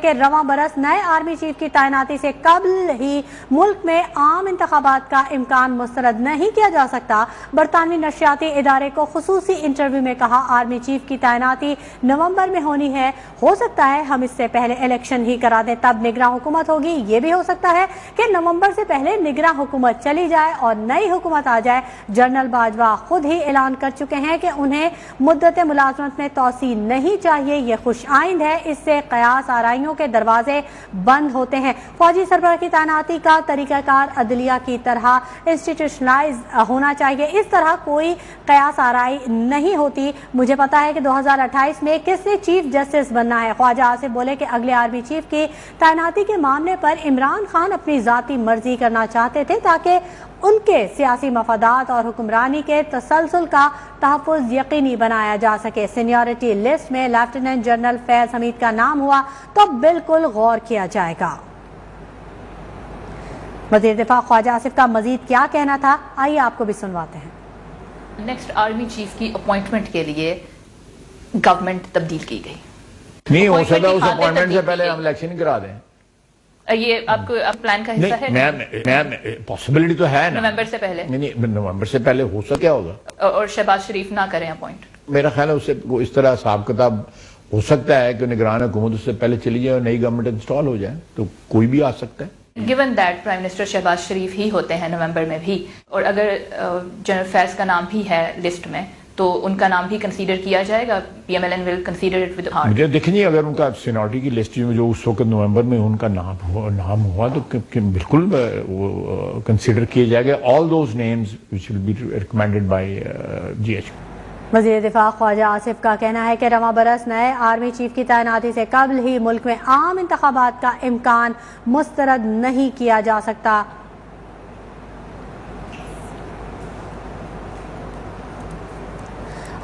کہ رواں برس نئے آرمی چیف کی تعیناتی سے قبل ہی ملک میں عام انتخابات کا امکان مسترد نہیں کیا جا سکتا۔ برطانوی نشریاتی ادارے کو خصوصی انٹرویو میں کہا آرمی چیف کی تعیناتی نومبر میں ہونی ہے، ہو سکتا ہے ہم اس سے پہلے الیکشن ہی کرا دیں تب نگراں حکومت ہوگی، یہ بھی ہو سکتا ہے کہ نومبر سے پہلے نگراں حکومت چلی جائے اور نئی حکومت آ جائے۔ جنرل باجوہ خود ہی اعلان کر چکے ہیں کہ انہیں مدت ملازمت میں توسیع نہیں چاہیے، یہ خوش آئند ہے، اس سے قیاس آرائیوں کے دروازے بند ہوتے ہیں۔ فوجی سربراہ کی تعیناتی کا طریقہ کار عدلیہ کی طرح انسٹیٹیوشنلائز ہونا چاہیے، اس طرح کوئی قیاس آرائی نہیں ہوتی۔ مجھے پتا ہے کہ 2028 میں کس نے چیف جسٹس بننا ہے۔ خواجہ آصف بولے کہ اگلے آرمی چیف کی تعیناتی کے معاملے پر عمران خان اپنی ذاتی مرضی کرنا چاہتے تھے تاکہ ان کے سیاسی مفادات اور حکمرانی کے تسلسل کا تحفظ یقینی بنایا جا سکے۔ سینیورٹی لسٹ میں لیفٹیننٹ جنرل فیض حمید کا نام ہوا تو بالکل غور کیا جائے گا۔ وزیر دفاع خواجہ آصف کا مزید کیا کہنا تھا، آئیے آپ کو بھی سنواتے ہیں۔ نیکسٹ آرمی چیف کی اپوائنٹمنٹ کے لیے گورنمنٹ تبدیل کی گئی، نہیں ہو سکتا اس اپوائنٹمنٹ سے پہلے ہم الیکشن کرا دیں، یہ آپ کو پلان کا حصہ ہے؟ پاسبلٹی تو ہے نا، نومبر سے پہلے، نہیں نومبر سے پہلے ہو سکتا کیا ہوگا، اور شہباز شریف نہ کریں اپوائنٹ؟ میرا خیال ہے اس سے اس طرح حساب کتاب ہو سکتا ہے کہ نگران حکومت اس سے پہلے چلی جائے اور نئی گورنمنٹ انسٹال ہو جائے، تو کوئی بھی آ سکتا ہے۔ Given that prime minister Shehbaz Sharif ہی ہوتے ہیں نومبر میں بھی، اور اگر جنرل فیض کا نام بھی ہے لسٹ میں تو ان کا نام بھی کنسیڈر کیا جائے گا، P M L N will consider it with heart. مجھے دیکھیں جی، اگر ان کا سینیورٹی کی لسٹ میں جو اس وقت نومبر میں ان کا نام ہوا تو بالکل کنسیڈر کیا جائے گا، all those names which will be recommended by G H. وزیر دفاع خواجہ آصف کا کہنا ہے کہ رواں برس نئے آرمی چیف کی تعیناتی سے قبل ہی ملک میں عام انتخابات کا امکان مسترد نہیں کیا جا سکتا۔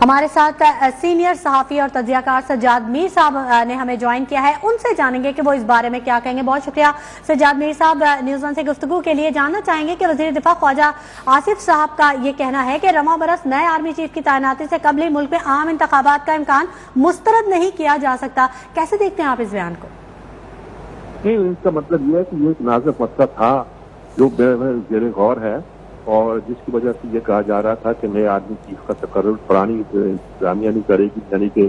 ہمارے ساتھ سینئر صحافی اور تجزیہ کار سجاد میر صاحب نے ہمیں جوائن کیا ہے، ان سے جانیں گے کہ وہ اس بارے میں کیا کہیں گے۔ بہت شکریہ سجاد میر صاحب نیوز ون سے گفتگو کے لیے۔ جاننا چاہیں گے کہ وزیر دفاع خواجہ آصف صاحب کا یہ کہنا ہے کہ رواں برس نئے آرمی چیف کی تعیناتی سے قبل ہی ملک میں عام انتخابات کا امکان مسترد نہیں کیا جا سکتا، کیسے دیکھتے ہیں آپ اس بیان کو؟ اس کا مطلب یہ ہے کہ یہ ایک نازک مسئلہ تھا جو زیر غور ہے، اور جس کی وجہ سے یہ کہا جا رہا تھا کہ نئے آرمی چیف کا تقرر پرانی انتظامیہ نہیں کرے گی، یعنی کہ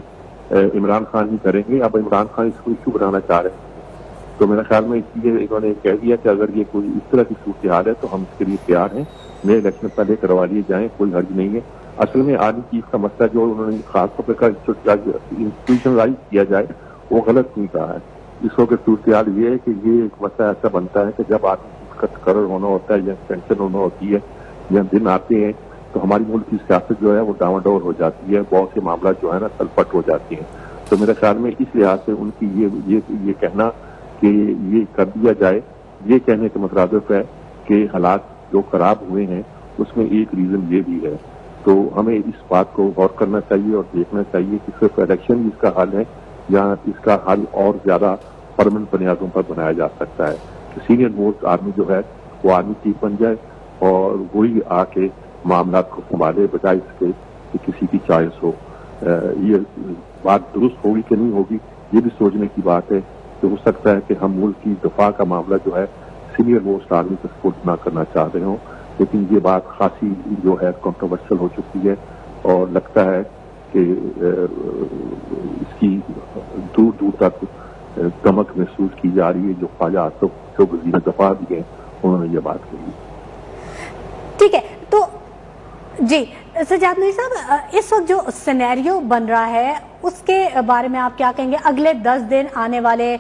عمران خان ہی کریں گے۔ اب عمران خان اس کو ایشو بنانا چاہ رہے ہیں، تو میرے خیال میں اس لیے انہوں نے کہہ دیا کہ اگر یہ کوئی اس طرح کی صورتحال ہے تو ہم اس کے لیے تیار ہیں، نئے الیکشن پہلے کروا لیے جائیں، کوئی حرج نہیں ہے۔ اصل میں آرمی چیف کا مسئلہ جو انہوں نے خاص طور پر انسٹیٹیوشنلائز کیا جائے وہ غلط نہیں کہا ہے۔ اس وقت صورتحال یہ ہے کہ یہ ایک مسئلہ ایسا بنتا ہے کہ جب آرمی کا تقرر ہونا ہوتا ہے یا پینشن ہونا ہوتی ہے یا دن آتے ہیں تو ہماری ملک کی سیاست جو ہے وہ ڈاواڈور ہو جاتی ہے، بہت سے معاملات جو ہے نا تلپٹ ہو جاتی ہیں۔ تو میرے خیال میں اس لحاظ سے ان کی یہ کہنا کہ یہ کر دیا جائے، یہ کہنے کے مترادف ہے کہ حالات جو خراب ہوئے ہیں اس میں ایک ریزن یہ بھی ہے۔ تو ہمیں اس بات کو غور کرنا چاہیے اور دیکھنا چاہیے کہ صرف الیکشن اس کا حل ہے یا اس کا حل اور زیادہ پرمنٹ بنیادوں پر بنایا جا سکتا ہے۔ سینئر موسٹ آرمی جو ہے وہ آرمی چیف بن جائے اور وہی آ کے معاملات کو سنبھالے، بجائے اس کے کہ کسی کی چوائس ہو۔ یہ بات درست ہوگی کہ نہیں ہوگی یہ بھی سوچنے کی بات ہے کہ ہو سکتا ہے کہ ہم ملک کی دفاع کا معاملہ جو ہے سینئر موسٹ آرمی کو سپورٹ نہ کرنا چاہ رہے ہوں، لیکن یہ بات خاصی جو ہے کنٹروورشل ہو چکی ہے اور لگتا ہے کہ اس کی دور دور تک کمک محسوس کی جا رہی ہے۔ جو خواجہ آصف جو وزیر دفاع بھی ہیں انہوں نے یہ بات کہی۔ ٹھیک ہے، تو جی سجاد میر صاحب، اس وقت جو سینیریو بن رہا ہے اس کے بارے میں آپ کیا کہیں گے؟ اگلے 10 دن آنے والے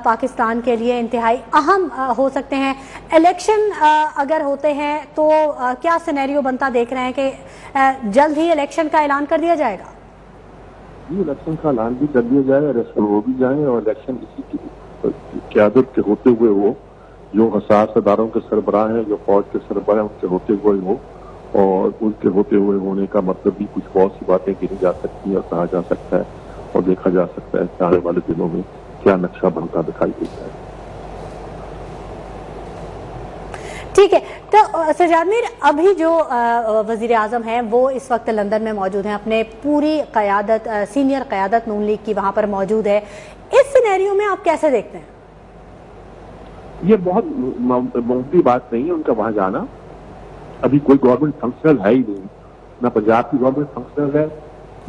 پاکستان کے لیے انتہائی اہم ہو سکتے ہیں۔ الیکشن اگر ہوتے ہیں تو کیا سینیریو بنتا دیکھ رہے ہیں کہ جلد ہی الیکشن کا اعلان کر دیا جائے گا؟ جی، الیکشن کا اعلان بھی کر دیا جائے، الیکشن ہو بھی جائیں اور الیکشن اسی کی قیادت کے ہوتے ہوئے ہو، جو حساس اداروں کے سربراہ ہیں، جو فوج کے سربراہ ہیں، ان کے ہوتے ہوئے ہو، اور ان کے ہوتے ہوئے ہونے کا مطلب بھی کچھ بہت سی باتیں گنی جا سکتی ہیں اور کہا جا سکتا ہے اور دیکھا جا سکتا ہے کہ آنے والے دنوں میں کیا نقشہ بنتا دکھائی دیتا ہے۔ ٹھیک ہے، تو سجاد میر، ابھی جو وزیر اعظم ہیں وہ اس وقت لندن میں موجود ہیں، اپنے پوری قیادت، سینئر قیادت نون لیگ کی وہاں پر موجود ہے۔ اس سینیریو میں آپ کیسے دیکھتے ہیں؟ یہ بہت معمولی بات نہیں ہے ان کا وہاں جانا. ابھی کوئی گورنمنٹ فنکشنل ہے ہی نہیں, نہ پنجاب کی گورنمنٹ فنکشنل ہے,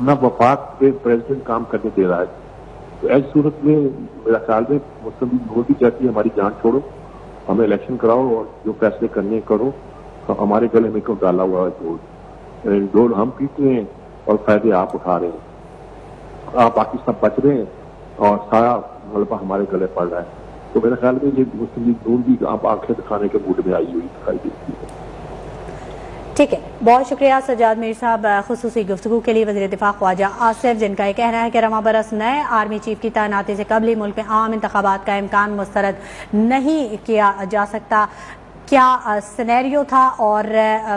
نہ وفاق کے پریزیڈنٹ کام کرنے دے رہا ہے. تو ایسی صورت میں میرا خیال میں مسلم لیگ نون بھی چاہتی ہے ہماری جان چھوڑو, ہمیں الیکشن کراؤ اور جو فیصلے کرنے کرو. تو ہمارے گلے میں کیوں ڈالا ہوا ہے ڈول ہم پیتے ہیں اور فائدے آپ اٹھا رہے ہیں. آپ باقی سب بچ رہے ہیں اور سارا غلبہ ہمارے گلے پڑ رہا ہے. تو میرے خیال میں یہ مسلم لیگ نون بھی آپ آنکھیں دکھانے کے موڈ میں آئی ہوئی دکھائی دیتی ہے. ٹھیک ہے, بہت شکریہ سجاد میر صاحب خصوصی گفتگو کے لیے. وزیر دفاع خواجہ آصف, جن کا یہ کہنا ہے کہ رواں برس نئے آرمی چیف کی تعیناتی سے قبل ہی ملک میں عام انتخابات کا امکان مسترد نہیں کیا جا سکتا. کیا سینیریو تھا, اور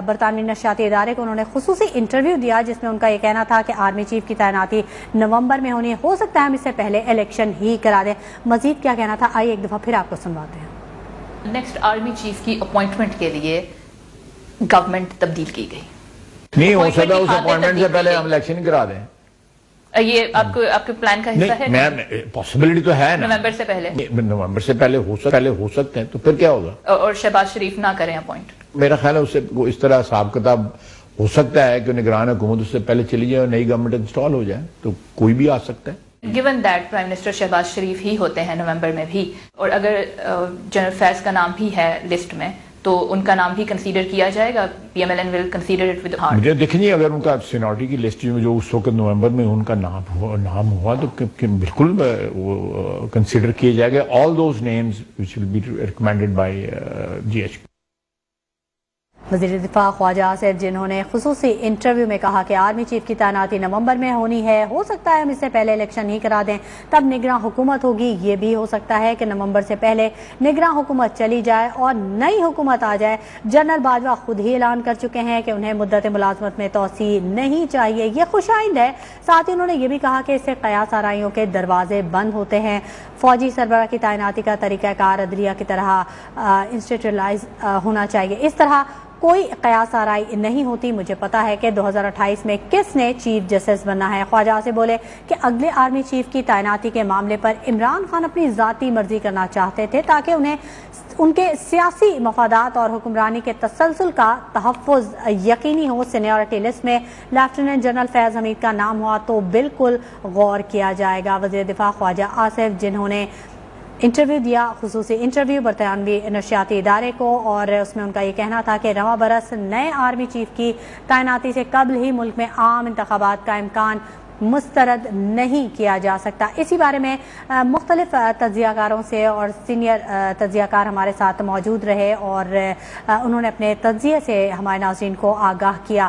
برطانوی نشریاتی ادارے کو انہوں نے خصوصی انٹرویو دیا جس میں ان کا یہ کہنا تھا کہ آرمی چیف کی تعیناتی نومبر میں ہونی ہے, ہو سکتا ہے ہم اس سے پہلے الیکشن ہی کرا دیں. مزید کیا کہنا تھا, آئیے ایک دفعہ پھر آپ کو سنواتے ہیں. نیکسٹ آرمی چیف کی اپوائنٹمنٹ کے لیے گورنمنٹ تبدیل کی گئی. نہیں ہو سکتا اس اپوائنٹمنٹ سے پہلے ہم الیکشن کرا دیں. یہ آپ کے پلان کا حصہ ہے؟ پاسبلٹی تو ہے نا, نومبر سے پہلے. نومبر سے پہلے ہو سکتے ہیں, تو پھر کیا ہوگا؟ اور شہباز شریف نہ کریں اپوائنٹ. میرا خیال ہے اس سے اس طرح حساب کتاب ہو سکتا ہے کہ نگران حکومت اس سے پہلے چلی جائے اور نئی گورنمنٹ انسٹال ہو جائے, تو کوئی بھی آ سکتا ہے. Given that prime minister Shehbaz Sharif ہی ہوتے ہیں نومبر میں بھی, اور اگر جنرل فیض کا نام بھی ہے لسٹ میں تو ان کا نام بھی کنسیڈر کیا جائے گا. P M L N will consider it with heart. مجھے دیکھیں اگر ان کا سینیورٹی کی لسٹ میں جو اس وقت نومبر میں ان کا نام ہوا تو بالکل وہ کنسیڈر کیے جائے گا. All those names which will be recommended by G H. وزیر دفاع خواجہ آصف, جنہوں نے خصوصی انٹرویو میں کہا کہ آرمی چیف کی تعیناتی نومبر میں ہونی ہے, ہو سکتا ہے ہم اس سے پہلے الیکشن ہی کرا دیں, تب نگراں حکومت ہوگی. یہ بھی ہو سکتا ہے کہ نومبر سے پہلے نگراں حکومت چلی جائے اور نئی حکومت آ جائے. جنرل باجوہ خود ہی اعلان کر چکے ہیں کہ انہیں مدت ملازمت میں توسیع نہیں چاہیے. یہ خوش آئند ہے. ساتھ ہی انہوں نے یہ بھی کہا کہ اس سے قیاس آرائیوں کے دروازے بند ہوتے ہیں. فوجی سربراہ کی تعیناتی کا طریقہ کار عدلیہ کی طرح انسٹیٹیوشنلائز ہونا چاہیے. اس طرح کوئی قیاس آرائی نہیں ہوتی. مجھے پتا ہے کہ 2028 میں کس نے چیف جسٹس بننا ہے. خواجہ آصف بولے کہ اگلے آرمی چیف کی تعیناتی کے معاملے پر عمران خان اپنی ذاتی مرضی کرنا چاہتے تھے تاکہ انہیں ان کے سیاسی مفادات اور حکمرانی کے تسلسل کا تحفظ یقینی ہو. سینیورٹی لسٹ میں لیفٹیننٹ جنرل فیض حمید کا نام ہوا تو بالکل غور کیا جائے گا. وزیر دفاع خواجہ آصف, جنہوں نے انٹرویو دیا, خصوصی انٹرویو برطانوی نشریاتی ادارے کو, اور اس میں ان کا یہ کہنا تھا کہ رواں برس نئے آرمی چیف کی تعیناتی سے قبل ہی ملک میں عام انتخابات کا امکان مسترد نہیں کیا جا سکتا. اسی بارے میں مختلف تجزیہ کاروں سے اور سینئر تجزیہ کار ہمارے ساتھ موجود رہے اور انہوں نے اپنے تجزیے سے ہمارے ناظرین کو آگاہ کیا.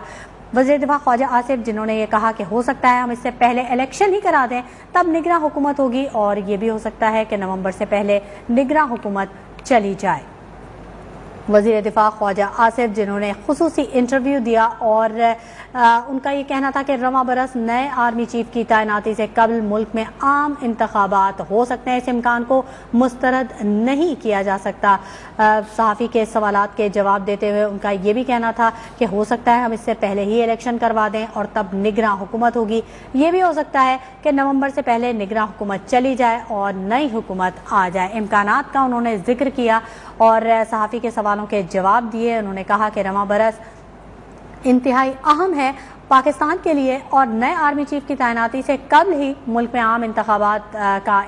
وزیر دفاع خواجہ آصف, جنہوں نے یہ کہا کہ ہو سکتا ہے ہم اس سے پہلے الیکشن ہی کرا دیں, تب نگراں حکومت ہوگی, اور یہ بھی ہو سکتا ہے کہ نومبر سے پہلے نگراں حکومت چلی جائے. وزیر دفاع خواجہ آصف, جنہوں نے خصوصی انٹرویو دیا اور ان کا یہ کہنا تھا کہ رواں برس نئے آرمی چیف کی تعیناتی سے قبل ملک میں عام انتخابات ہو سکتے ہیں, اس امکان کو مسترد نہیں کیا جا سکتا. صحافی کے سوالات کے جواب دیتے ہوئے ان کا یہ بھی کہنا تھا کہ ہو سکتا ہے ہم اس سے پہلے ہی الیکشن کروا دیں اور تب نگراں حکومت ہوگی. یہ بھی ہو سکتا ہے کہ نومبر سے پہلے نگراں حکومت چلی جائے اور نئی حکومت آ جائے. امکانات کا انہوں نے ذکر کیا اور صحافی کے سوالوں کے جواب دیے. انہوں نے کہا کہ رواں برس انتہائی اہم ہے پاکستان کے لیے اور نئے آرمی چیف کی تعیناتی سے قبل ہی ملک میں عام انتخابات کا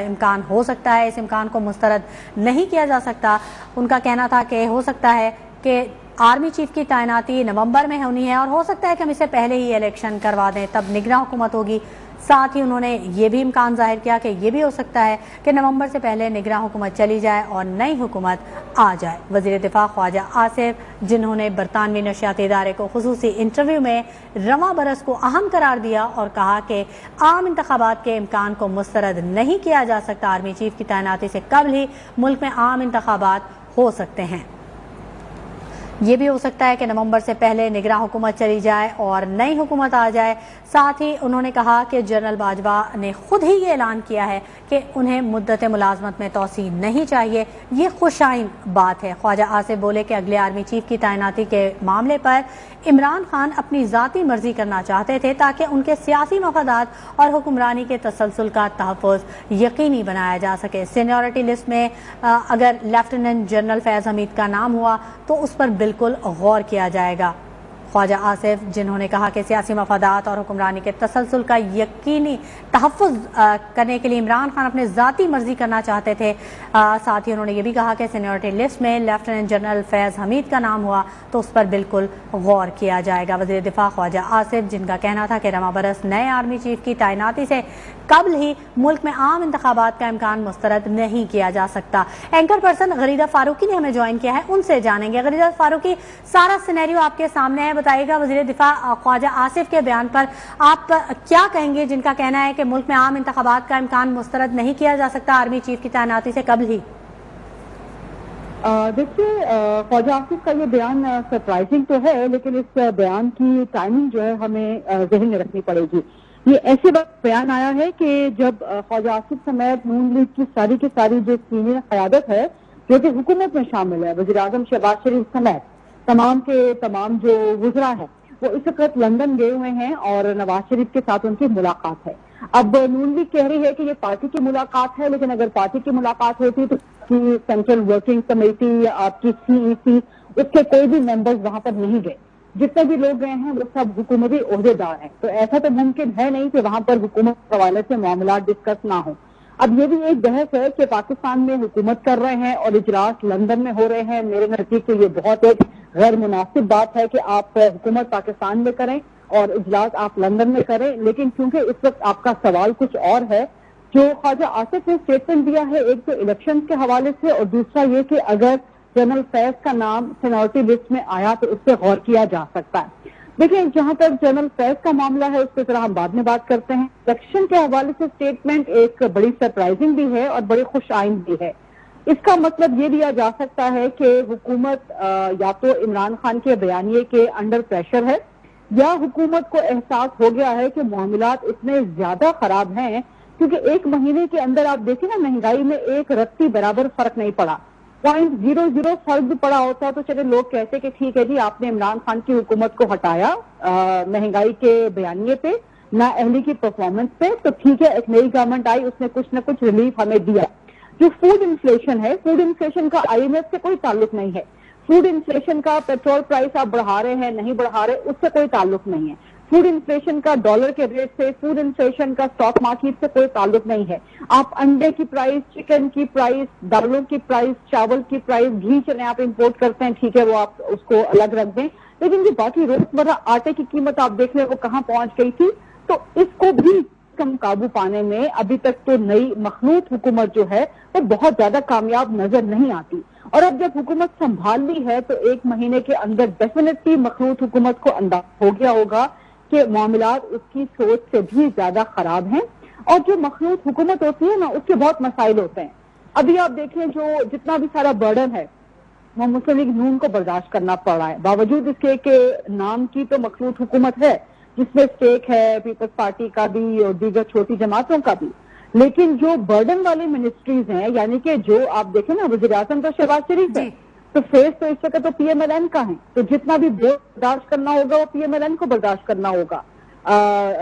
امکان ہو سکتا ہے. اس امکان کو مسترد نہیں کیا جا سکتا. ان کا کہنا تھا کہ ہو سکتا ہے کہ آرمی چیف کی تعیناتی نومبر میں ہونی ہے اور ہو سکتا ہے کہ ہم اسے پہلے ہی الیکشن کروا دیں, تب نگراں حکومت ہوگی. ساتھ ہی انہوں نے یہ بھی امکان ظاہر کیا کہ یہ بھی ہو سکتا ہے کہ نومبر سے پہلے نگراں حکومت چلی جائے اور نئی حکومت آ جائے. وزیر دفاع خواجہ آصف, جنہوں نے برطانوی نشریاتی ادارے کو خصوصی انٹرویو میں رواں برس کو اہم قرار دیا اور کہا کہ عام انتخابات کے امکان کو مسترد نہیں کیا جا سکتا. آرمی چیف کی تعیناتی سے قبل ہی ملک میں عام انتخابات ہو سکتے ہیں. یہ بھی ہو سکتا ہے کہ نومبر سے پہلے نگراں حکومت چلی جائے اور نئی حکومت آ جائے۔ ساتھ ہی انہوں نے کہا کہ جنرل باجوہ نے خود ہی یہ اعلان کیا ہے کہ انہیں مدت ملازمت میں توسیع نہیں چاہیے، یہ خوش آئند بات ہے۔ خواجہ آصف بولے کہ اگلے آرمی چیف کی تعیناتی کے معاملے پر عمران خان اپنی ذاتی مرضی کرنا چاہتے تھے تاکہ ان کے سیاسی مفادات اور حکمرانی کے تسلسل کا تحفظ یقینی بنایا جا سکے۔ سینیورٹی لسٹ میں اگر لیفٹیننٹ جنرل فیض حمید کا نام ہوا تو اس پر بالکل غور کیا جائے گا۔ خواجہ آصف جنہوں نے کہا کہ سیاسی مفادات اور حکمرانی کے تسلسل کا یقینی تحفظ کرنے کے لیے عمران خان اپنے ذاتی مرضی کرنا چاہتے تھے، ساتھ ہی انہوں نے یہ بھی کہا کہ سینیورٹی لسٹ میں لیفٹیننٹ جنرل فیض حمید کا نام ہوا تو اس پر بالکل غور کیا جائے گا۔ وزیر دفاع خواجہ آصف جن کا کہنا تھا کہ رواں برس نئے آرمی چیف کی تعیناتی سے قبل ہی ملک میں عام انتخابات کا امکان مسترد نہیں کیا جا سکتا۔ اینکر پرسن غریدہ فاروقی نے ہمیں جوائن کیا ہے، ان سے جانیں گے۔ غریدہ فاروقی، سارا سینیریو آپ کے سامنے ہے، بتائیے گا وزیر دفاع خواجہ آصف کے بیان پر آپ کیا کہیں گے جن کا کہنا ہے کہ ملک میں عام انتخابات کا امکان مسترد نہیں کیا جا سکتا آرمی چیف کی تعیناتی سے قبل ہی؟ دیکھیے، خواجہ آصف کا یہ بیان سرپرائزنگ تو ہے، لیکن اس بیان کی ٹائمنگ جو ہے ہمیں ذہن میں رکھنی پڑے گی۔ یہ ایسے وقت بیان آیا ہے کہ جب خواجہ آصف سمیت نون لیگ کی ساری جو سینئر قیادت ہے جو کہ حکومت میں شامل ہے، وزیر اعظم شہباز شریف سمیت تمام کے تمام جو وزراء ہیں وہ اس وقت لندن گئے ہوئے ہیں اور نواز شریف کے ساتھ ان کی ملاقات ہے۔ اب نون لیگ کہہ رہی ہے کہ یہ پارٹی کی ملاقات ہے، لیکن اگر پارٹی کی ملاقات ہوتی تو سینٹرل ورکنگ کمیٹی یا آپ کی CEC اس کے کوئی بھی ممبرز وہاں پر نہیں گئے۔ جتنے بھی لوگ گئے ہیں وہ سب حکومتی عہدیدار ہیں، تو ایسا تو ممکن ہے نہیں کہ وہاں پر حکومت کے حوالے سے معاملات ڈسکس نہ ہوں۔ اب یہ بھی ایک بحث ہے کہ پاکستان میں حکومت کر رہے ہیں اور اجلاس لندن میں ہو رہے ہیں۔ میرے نزدیک تو یہ بہت ایک غیر مناسب بات ہے کہ آپ حکومت پاکستان میں کریں اور اجلاس آپ لندن میں کریں، لیکن چونکہ اس وقت آپ کا سوال کچھ اور ہے، جو خواجہ آصف نے اسٹیٹمنٹ دیا ہے ایک تو الیکشن کے حوالے سے اور دوسرا یہ کہ اگر جنرل فیض کا نام سینیورٹی لسٹ میں آیا تو اس پہ غور کیا جا سکتا ہے۔ دیکھیں، جہاں تک جنرل فیض کا معاملہ ہے اس پہ ذرا ہم بعد میں بات کرتے ہیں۔ الیکشن کے حوالے سے اسٹیٹمنٹ ایک بڑی سرپرائزنگ بھی ہے اور بڑی خوش آئند بھی ہے۔ اس کا مطلب یہ لیا جا سکتا ہے کہ حکومت یا تو عمران خان کے بیانیے کے انڈر پریشر ہے یا حکومت کو احساس ہو گیا ہے کہ معاملات اتنے زیادہ خراب ہیں، کیونکہ ایک مہینے کے اندر آپ دیکھیں نا مہنگائی میں ایک رتی برابر فرق نہیں پڑا، 0.00 فرق بھی پڑا ہوتا تو چلے لوگ کہتے کہ ٹھیک ہے جی آپ نے عمران خان کی حکومت کو ہٹایا مہنگائی کے بیانیے پہ، نہ اہلی کی پرفارمنس پہ، تو ٹھیک ہے ایک نئی گورنمنٹ آئی اس نے کچھ نہ کچھ ریلیف ہمیں دیا۔ جو فوڈ انفلیشن ہے، فوڈ انفلیشن کا IMF سے کوئی تعلق نہیں ہے۔ فوڈ انفلیشن کا پیٹرول پرائس آپ بڑھا رہے ہیں نہیں بڑھا رہے اس سے کوئی تعلق نہیں ہے۔ فوڈ انفلیشن کا ڈالر کے ریٹ سے، فوڈ انفلیشن کا اسٹاک مارکیٹ سے کوئی تعلق نہیں ہے۔ آپ انڈے کی پرائس، چکن کی پرائس، دالوں کی پرائس، چاول کی پرائس، گھی چنے آپ امپورٹ کرتے ہیں، ٹھیک ہے وہ آپ اس کو الگ رکھ دیں، لیکن جو باقی روزمرہ آٹے کی قیمت آپ دیکھ لیں وہ کہاں پہنچ گئی تھی، تو اس کو بھی کم قابو پانے میں ابھی تک تو نئی مخلوط حکومت جو ہے وہ بہت زیادہ کامیاب نظر نہیں آتی۔ اور اب جب حکومت سنبھال لی ہے تو ایک مہینے کے اندر ڈیفینیٹلی مخلوط حکومت کو اندازہ ہو گیا ہوگا کہ معاملات اس کی سوچ سے بھی زیادہ خراب ہیں، اور جو مخلوط حکومت ہوتی ہے نا اس کے بہت مسائل ہوتے ہیں۔ ابھی آپ دیکھیں جو جتنا بھی سارا برڈن ہے وہ مسلم لیگ نون کو برداشت کرنا پڑ رہا ہے، باوجود اس کے کہ نام کی تو مخلوط حکومت ہے جس میں اسٹیک ہے پیپلز پارٹی کا بھی اور دیگر چھوٹی جماعتوں کا بھی، لیکن جو برڈن والی منسٹریز ہیں، یعنی کہ جو آپ دیکھیں نا وزیر اعظم تو شہباز شریف ہے، تو فیس تو اس وقت تو PMLN کا ہے، تو جتنا بھی برداشت کرنا ہوگا وہ PMLN کو برداشت کرنا ہوگا۔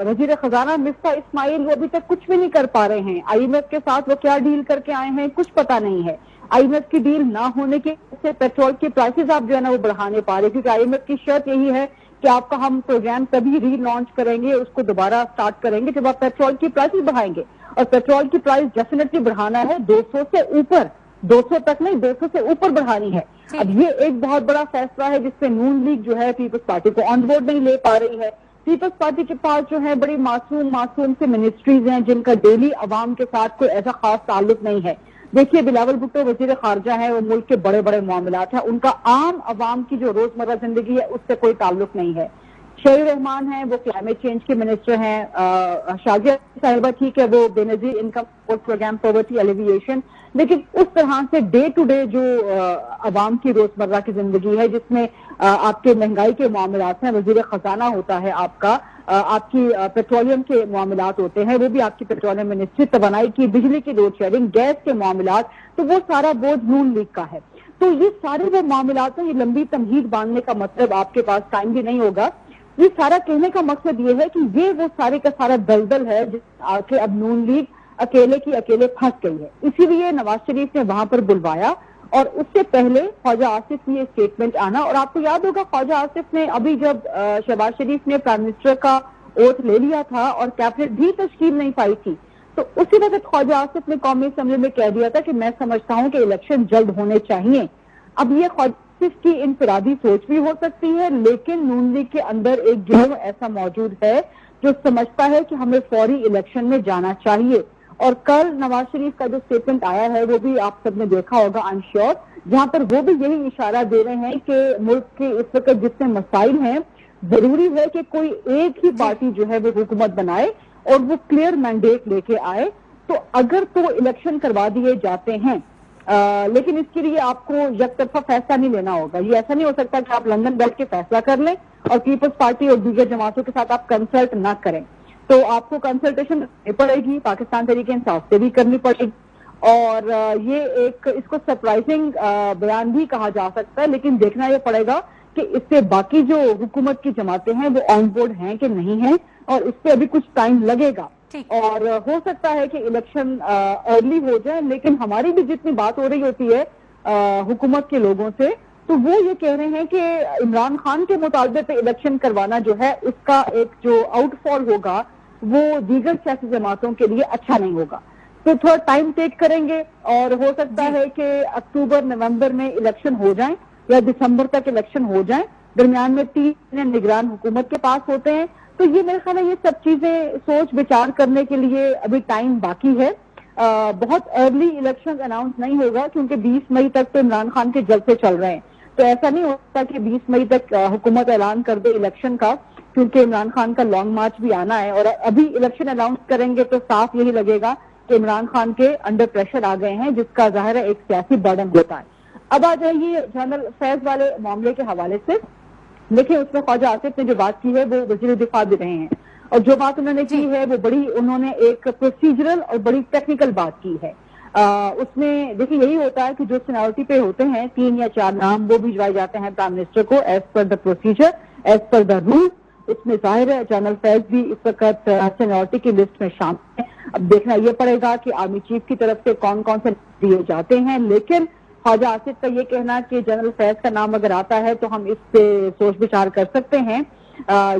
وزیر خزانہ مفتاح اسماعیل وہ ابھی تک کچھ بھی نہیں کر پا رہے ہیں، IMF کے ساتھ وہ کیا ڈیل کر کے آئے ہیں کچھ پتا نہیں ہے۔ IMF کی ڈیل نہ ہونے کی وجہ سے پیٹرول کی پرائسز آپ جو ہے نا وہ بڑھانے پا رہے، کیونکہ IMF کی شرط یہی ہے کہ آپ کا ہم پروگرام تبھی ری لانچ کریں گے، اس کو دوبارہ سٹارٹ کریں گے جب آپ پیٹرول کی پرائسز بڑھائیں گے، اور پیٹرول کی پرائس ڈیفینیٹلی بڑھانا ہے 200 سے اوپر، 200 تک نہیں 200 سے اوپر بڑھانی ہے۔ اب یہ ایک بہت بڑا فیصلہ ہے جس سے نون لیگ جو ہے پیپلز پارٹی کو آن بورڈ نہیں لے پا رہی ہے۔ پیپلز پارٹی کے پاس جو ہے بڑی معصوم سے منسٹریز ہیں جن کا ڈیلی عوام کے ساتھ کوئی ایسا خاص تعلق نہیں ہے۔ دیکھیے بلاول بھٹو وزیر خارجہ ہیں، وہ ملک کے بڑے بڑے معاملات ہیں، ان کا عام عوام کی جو روزمرہ زندگی ہے اس سے کوئی تعلق نہیں ہے۔ شہری رحمان ہیں وہ کلائمیٹ چینج کے منسٹر ہیں، شازیہ صاحبہ ٹھیک ہے وہ Benazir income support programme poverty alleviation, لیکن اس طرح سے ڈے ٹو ڈے جو عوام کی روزمرہ کی زندگی ہے جس میں آپ کے مہنگائی کے معاملات ہیں، وزیر خزانہ ہوتا ہے آپ کا، آپ کی پیٹرولیم کے معاملات ہوتے ہیں وہ بھی آپ کی پیٹرولیم منسٹری، توانائی کی، بجلی کی لوڈ شیڈنگ، گیس کے معاملات، تو وہ سارا بوجھ نون لیگ کا ہے۔ تو یہ سارے وہ معاملات ہیں، یہ لمبی تمہید باندھنے کا مطلب آپ کے پاس ٹائم بھی نہیں ہوگا، یہ سارا کہنے کا مقصد یہ ہے کہ یہ وہ سارے کا سارا دلدل ہے جس آ کے اب نون لیگ اکیلے کی اکیلے پھنس گئی ہے، اسی لیے نواز شریف نے وہاں پر بلوایا، اور اس سے پہلے خواجہ آصف کی یہ اسٹیٹمنٹ آنا، اور آپ کو یاد ہوگا خواجہ آصف نے ابھی جب شہباز شریف نے پرائم منسٹر کا اوتھ لے لیا تھا اور کیبنٹ بھی تشکیل نہیں پائی تھی، تو اسی وقت خواجہ آصف نے قومی اسمبلی میں کہہ دیا تھا کہ میں سمجھتا ہوں کہ الیکشن جلد ہونے چاہیے۔ اب یہ خواجہ آصف کی انفرادی سوچ بھی ہو سکتی ہے، لیکن نون لیگ کے اندر ایک گروہ ایسا موجود ہے جو سمجھتا ہے کہ ہمیں فوری الیکشن میں جانا چاہیے، اور کل نواز شریف کا جو اسٹیٹمنٹ آیا ہے وہ بھی آپ سب نے دیکھا ہوگا آئی ایم شیور، جہاں پر وہ بھی یہی اشارہ دے رہے ہیں کہ ملک کے اس وقت جتنے مسائل ہیں ضروری ہے کہ کوئی ایک ہی پارٹی جو ہے وہ حکومت بنائے اور وہ کلیئر مینڈیٹ لے کے آئے، تو اگر تو الیکشن کروا دیے جاتے ہیں، لیکن اس کے لیے آپ کو یک طرفہ فیصلہ نہیں لینا ہوگا، یہ ایسا نہیں ہو سکتا کہ آپ لندن بیٹھ کے فیصلہ کر لیں اور پیپلز پارٹی اور دیگر جماعتوں کے ساتھ آپ کنسلٹ نہ کریں، تو آپ کو کنسلٹیشن کرنی پڑے گی، پاکستان تحریک انصاف سے بھی کرنی پڑے گی، اور یہ ایک اس کو سرپرائزنگ بیان بھی کہا جا سکتا ہے، لیکن دیکھنا یہ پڑے گا کہ اس سے باقی جو حکومت کی جماعتیں ہیں وہ آن بورڈ ہیں کہ نہیں ہیں، اور اس پہ ابھی کچھ ٹائم لگے گا، اور ہو سکتا ہے کہ الیکشن ارلی ہو جائے، لیکن ہماری بھی جتنی بات ہو رہی ہوتی ہے حکومت کے لوگوں سے تو وہ یہ کہہ رہے ہیں کہ عمران خان کے مطالبے پہ الیکشن کروانا جو ہے اس کا ایک جو آؤٹ فال ہوگا وہ دیگر سیاسی جماعتوں کے لیے اچھا نہیں ہوگا، تو تھوڑا ٹائم ٹیک کریں گے، اور ہو سکتا ہے کہ اکتوبر نومبر میں الیکشن ہو جائیں یا دسمبر تک الیکشن ہو جائیں، درمیان میں 3 نگران حکومت کے پاس ہوتے ہیں، تو یہ میرے خیال ہے یہ سب چیزیں سوچ بچار کرنے کے لیے ابھی ٹائم باقی ہے، بہت ارلی الیکشن اناؤنس نہیں ہوگا کیونکہ 20 مئی تک تو عمران خان کے جلسے چل رہے ہیں، تو ایسا نہیں ہوتا کہ 20 مئی تک حکومت اعلان کر دے الیکشن کا، کیونکہ عمران خان کا لانگ مارچ بھی آنا ہے، اور ابھی الیکشن اناؤنس کریں گے تو صاف یہی لگے گا کہ عمران خان کے انڈر پریشر آ گئے ہیں، جس کا ظاہر ہے ایک سیاسی برڈن ہوتا ہے۔ اب آ جائیے جنرل فیض والے معاملے کے حوالے سے، دیکھیں اس میں خواجہ آصف نے جو بات کی ہے وہ وزیر دفاع بھی رہے ہیں، اور جو بات انہوں نے کی ہے وہ بڑی انہوں نے ایک پروسیجرل اور بڑی ٹیکنیکل بات کی ہے، اس میں دیکھیں یہی ہوتا ہے کہ جو سینیورٹی پہ ہوتے ہیں 3 یا 4 نام وہ بھجوائے جاتے ہیں پرائم منسٹر کو as per the procedure, as per the rule, اس میں ظاہر ہے جنرل فیض بھی اس وقت سینیورٹی کی لسٹ میں شامل ہے، اب دیکھنا یہ پڑے گا کہ آرمی چیف کی طرف سے کون کون سے دیے جاتے ہیں، لیکن خواجہ آصف کا یہ کہنا کہ جنرل فیض کا نام اگر آتا ہے تو ہم اس پہ سوچ بچار کر سکتے ہیں،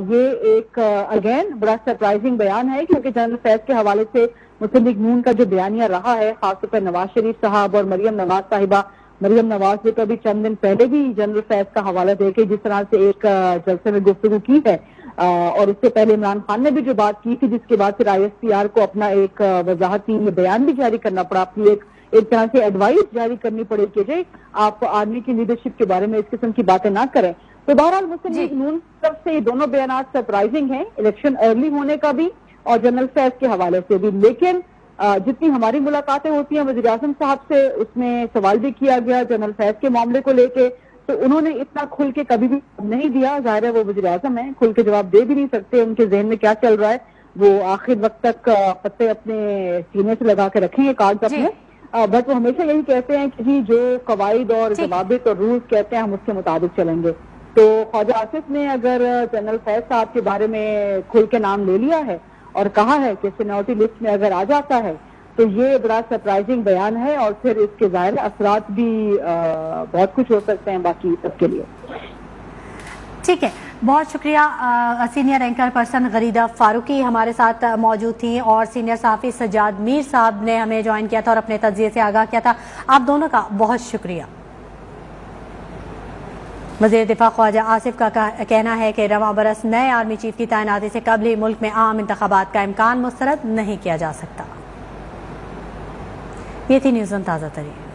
یہ ایک اگین بڑا سرپرائزنگ بیان ہے، کیونکہ جنرل فیض کے حوالے سے مسلم لیگ نون کا جو بیانیہ رہا ہے خاص طور پر نواز شریف صاحب اور مریم نواز صاحبہ، مریم نواز نے تو ابھی چند دن پہلے بھی جنرل فیض کا حوالہ دے کے جس طرح سے ایک جلسے میں گفتگو کی ہے، اور اس سے پہلے عمران خان نے بھی جو بات کی تھی جس کے بعد پھر ISPR کو اپنا ایک وضاحتی بیان بھی جاری کرنا پڑا، اپنی ایک طرح سے ایڈوائس جاری کرنی پڑے کہ جی آپ آرمی کی لیڈرشپ کے بارے میں اس قسم کی باتیں نہ کریں، تو بہرحال مسلم لیگ نون کی طرف سے یہ دونوں بیانات سرپرائزنگ ہیں، الیکشن ارلی ہونے کا بھی اور جنرل فیض کے حوالے سے بھی، لیکن جتنی ہماری ملاقاتیں ہوتی ہیں وزیر اعظم صاحب سے اس میں سوال بھی کیا گیا جنرل فیض کے معاملے کو لے کے، تو انہوں نے اتنا کھل کے کبھی بھی نہیں دیا، ظاہر ہے وہ وزیر اعظم ہیں کھل کے جواب دے بھی نہیں سکتے، ان کے ذہن میں کیا چل رہا ہے وہ آخر وقت تک پتے اپنے سینے سے لگا کے رکھیں گے کارڈ اپنے، بٹ وہ ہمیشہ یہی کہتے ہیں کہ جی جو قواعد اور ضوابط اور رولز کہتے ہیں ہم اس کے مطابق چلیں گے، تو خواجہ آصف نے اگر جنرل فیض صاحب کے بارے میں کھل کے نام لے لیا ہے اور کہا ہے کہ سینیورٹی لسٹ میں اگر آ جاتا ہے تو یہ بڑا سرپرائزنگ بیان ہے، اور پھر اس کے ظاہر اثرات بھی بہت کچھ ہو سکتے ہیں باقی سب کے لیے۔ ٹھیک ہے، بہت شکریہ senior anchor person Gharida Farooqui ہمارے ساتھ موجود تھیں، اور سینئر صحافی سجاد میر صاحب نے ہمیں جوائن کیا تھا اور اپنے تجزیے سے آگاہ کیا تھا، آپ دونوں کا بہت شکریہ۔ وزیر دفاع خواجہ آصف کا کہنا ہے کہ رواں برس نئے آرمی چیف کی تعیناتی سے قبل ہی ملک میں عام انتخابات کا امکان مسترد نہیں کیا جا سکتا۔ یہ تھی نیوز 1 تازہ ترین۔